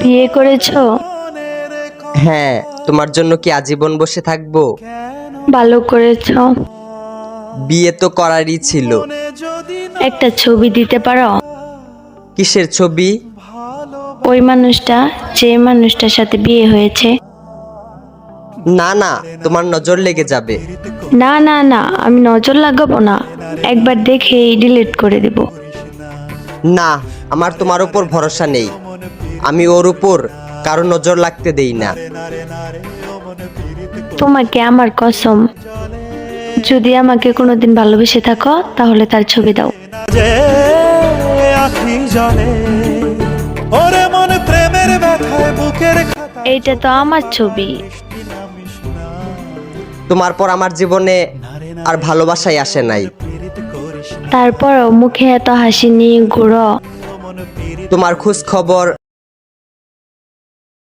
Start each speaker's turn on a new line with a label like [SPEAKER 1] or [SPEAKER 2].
[SPEAKER 1] বিয়ে করেছো?
[SPEAKER 2] হ্যাঁ, তোমার জন্য কি আজীবন বসে থাকবো?
[SPEAKER 1] ভালো করেছো।
[SPEAKER 2] বিয়ে তো করারই ছিল।
[SPEAKER 1] একটা ছবি দিতে পারো?
[SPEAKER 2] কিসের ছবি?
[SPEAKER 1] ওই মানুষটা, যে মানুষটার সাথে বিয়ে হয়েছে।
[SPEAKER 2] না না, তোমার নজর লেগে যাবে।
[SPEAKER 1] না না না, আমি নজর লাগাবো না, একবার দেখেই ডিলিট করে দেব।
[SPEAKER 2] না, আমার তোমার উপর ভরসা নেই। আমি ওর উপর কারো নজর লাগতে দেই না।
[SPEAKER 1] তোমাকে আমার কসম, যদি আমাকে কোনোদিন ভালোবেসে থাকো তাহলে তার ছবি দাও।
[SPEAKER 3] যে আখি জলে ওরে মন প্রেমের ব্যথায় বুকের খাতায়
[SPEAKER 1] এইটা তো আমার ছবি।
[SPEAKER 2] তোমার পর আমার জীবনে আর ভালোবাসাই আসে নাই।
[SPEAKER 1] তারপরও মুখে এত হাসি নিয়ে ঘুরো।
[SPEAKER 2] তোমার খোঁজ খবর